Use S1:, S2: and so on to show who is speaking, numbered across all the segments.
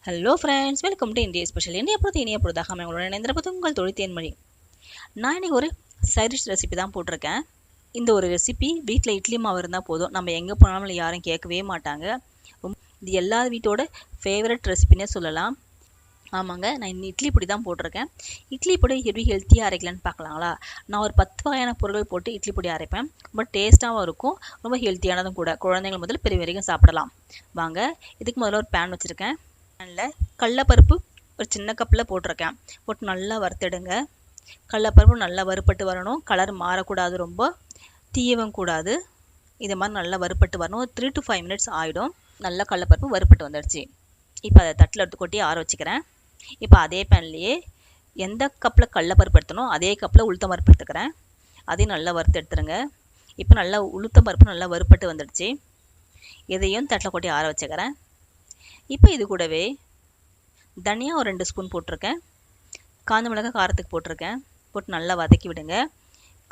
S1: Hello friends, welcome to India special. India பொறுத்து இனிய பொழுதாக உங்களோட இணைந்திருப்பது உங்கள் தொழில் தேன்மொழி. நான் இன்னைக்கு ஒரு சைடிஷ் ரெசிபி தான் போட்டிருக்கேன். இந்த ஒரு ரெசிபி வீட்டில் இட்லி மாவு இருந்தால் போதும், நம்ம எங்கே போனாலும் யாரும் கேட்கவே மாட்டாங்க. இது எல்லா வீட்டோட ஃபேவரட் ரெசிபின்னே சொல்லலாம். ஆமாங்க, நான் இன்னும் இட்லி பொடி தான் போட்டிருக்கேன். இட்லி பொடி எப்படி ஹெல்த்தியாக அரைக்கலான்னு பார்க்கலாங்களா? நான் ஒரு 10 வகையான பொருட்கள் போட்டு இட்லி பொடி அரைப்பேன். ரொம்ப டேஸ்ட்டாகவும் இருக்கும், ரொம்ப ஹெல்த்தியானதும் கூட. குழந்தைகள் முதல் பெரிய வரைக்கும் சாப்பிடலாம். வாங்க, இதுக்கு முதல்ல ஒரு பேன் வச்சுருக்கேன். பேனில் கடலப்பருப்பு ஒரு சின்ன கப்பில் போட்டிருக்கேன். போட்டு நல்லா வறுத்துடுங்க. கடலப்பருப்பு நல்லா வறுப்பட்டு வரணும். கலர் மாறக்கூடாது, ரொம்ப தீயவும் கூடாது. இது மாதிரி நல்லா வறுப்பட்டு வரணும். 3 to 5 minutes ஆகிடும். நல்லா கடலப்பருப்பு வறுப்பட்டு வந்துடுச்சு. இப்போ அதை தட்டில் எடுத்து கொட்டி ஆற வச்சுக்கிறேன். இப்போ அதே பேன்லேயே எந்த கப்பில் கடலப்பருப்பு எடுத்தனோ அதே கப்பில் உளுத்தம் பருப்பு எடுத்துக்கிறேன். அதையும் நல்லா வறுத்து எடுத்துருங்க. இப்போ நல்லா உளுத்தம் பருப்பு நல்லா வறுப்பட்டு வந்துடுச்சு. இதையும் தட்டில் கொட்டி ஆற வச்சுக்கிறேன். இப்போ இது கூடவே தனியா ஒரு 2 ஸ்பூன் போட்டிருக்கேன். காஞ்ச மிளகாய் காரத்துக்கு போட்டிருக்கேன். போட்டு நல்லா வதக்கி விடுங்க.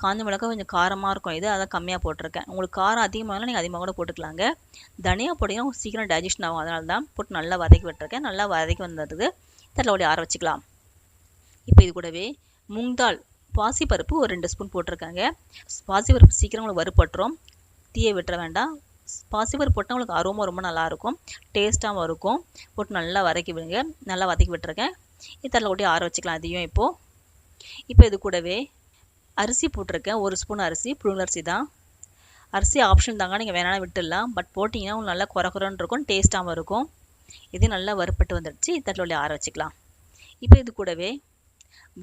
S1: காஞ்ச மிளகாய் கொஞ்சம் காரமாக இருக்கும், இது அதை கம்மியாக போட்டிருக்கேன். உங்களுக்கு காரம் அதிகமாகலாம் நீங்கள் அதிகமாக கூட போட்டுக்கலாங்க. தனியா பொடியும் சீக்கிரம் டைஜஷன் ஆகும், அதனால தான் போட்டு நல்லா வதக்கி விட்டுருக்கேன். நல்லா வதக்கி வந்ததுக்கு தட்டில் ஓடி ஆற வச்சுக்கலாம். இப்போ இது கூடவே முங்தால் பாசிப்பருப்பு ஒரு 2 ஸ்பூன் போட்டிருக்காங்க. பாசிப்பருப்பு சீக்கிரம் உங்களுக்கு வறுபட்டுரும், தீயை விட்டுற வேண்டாம். பாசிப்பருப்பு போட்டால் உங்களுக்கு அரோமா ரொம்ப நல்லாயிருக்கும், டேஸ்ட்டாகவும் இருக்கும். போட்டு நல்லா வதக்கி விடுங்க. நல்லா வதக்கி விட்டுருக்கேன். இது தட்டில் கொட்டி ஆற வச்சுக்கலாம். அதையும் இப்போ இது கூடவே அரிசி போட்டிருக்கேன். 1 ஸ்பூன் அரிசி, புழுங்கரிசி தான். அரிசி ஆப்ஷன் தாங்க, நீங்கள் வேணாலும் விட்டுடலாம். பட் போட்டிங்கன்னா உங்களுக்கு நல்லா குறக்குறன்னு இருக்கும், டேஸ்ட்டாகவும் இருக்கும். இது நல்லா வறுப்பட்டு வந்துடுச்சு. தட்டில் கொட்டி ஆற வச்சுக்கலாம். இப்போ இது கூடவே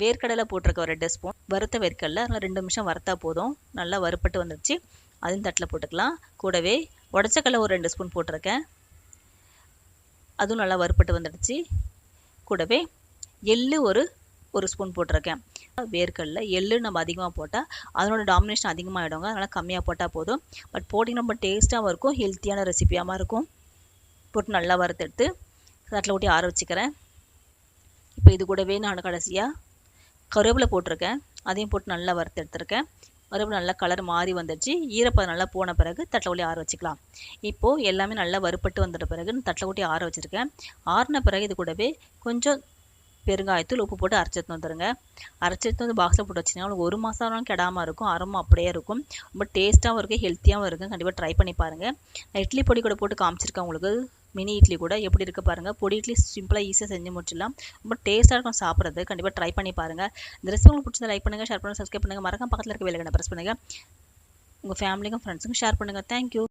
S1: வேர்க்கடலை போட்டிருக்க ஒரு 2 ஸ்பூன். வறுத்த வேர்க்கடலை, அதனால் 2 நிமிஷம் வறுத்தா போதும். நல்லா வறுப்பட்டு வந்துடுச்சு. அதையும் தட்டில் போட்டுக்கலாம். கூடவே உடச்சக்கடலை ஒரு 2 ஸ்பூன் போட்டிருக்கேன். அதுவும் நல்லா வறுப்பட்டு வந்துடுச்சு. கூடவே எள்ளு ஒரு ஸ்பூன் போட்டிருக்கேன். வேர்க்கடலை எள்ளு நம்ம அதிகமாக போட்டால் அதனோட டாமினேஷன் அதிகமாகிடுங்க, அதனால் கம்மியாக போட்டால் போதும். பட் போட்டிங்கன்னா ரொம்ப டேஸ்ட்டாகவும் இருக்கும், ஹெல்த்தியான ரெசிபியாகவும் இருக்கும். போட்டு நல்லா வறுத்தெடுத்து தட்டில் ஊட்டி ஆற வச்சுக்கிறேன். இப்போ இது கூடவே நான் கடைசியாக கருவேப்பிலை போட்டிருக்கேன். அதையும் போட்டு நல்லா வறுத்து எடுத்துருக்கேன். கருவேப்பிலை நல்லா கலர் மாறி வந்துடுச்சு. ஈரப்பதம் நல்லா போன பிறகு தட்டில் ஊட்டி ஆற வச்சுக்கலாம். இப்போது எல்லாமே நல்லா வறுப்பட்டு வந்துட்ட பிறகு தட்டில் ஊட்டி ஆற வச்சுருக்கேன். ஆறின பிறகு இது கூடவே கொஞ்சம் பெருங்காயத்தூள் உப்பு போட்டு அரைச்சிட்டு வந்துடுங்க. அரைச்சிட்டு வந்து பாக்ஸில் போட்டு வச்சிங்கன்னா உங்களுக்கு 1 மாதம் ஆனாலும் கெடாமல் இருக்கும், அரோமா அப்படியே இருக்கும். ரொம்ப டேஸ்ட்டாகவும் இருக்குது, ஹெல்த்தியாகவும் இருக்குது. கண்டிப்பாக ட்ரை பண்ணி பாருங்கள். நான் இட்லி பொடி கூட போட்டு காமிச்சிருக்கேன் உங்களுக்கு. மினி இட்லி கூட எப்படி இருக்குது பாருங்கள். பொடி இட்லி சிம்பிளாக ஈஸியாக செஞ்சு முடிச்சிடலாம். ரொம்ப டேஸ்ட்டாக இருக்கும் சாப்பிட்றது. கண்டிப்பாக ட்ரை பண்ணி பாருங்கள். இந்த ரெசிபி உங்களுக்கு பிடிச்சதை லைக் பண்ணுங்கள், ஷேர் பண்ணுங்கள், சப்ஸ்கிரைப் பண்ணுங்கள். மறக்காம பக்கத்தில் இருக்க பெல் ஐக்கானை பிரஸ் பண்ணுங்கள். உங்கள் ஃபேமிலிக்கும் ஃப்ரெண்ட்ஸுக்கும் ஷேர் பண்ணுங்கள். தேங்க்யூ.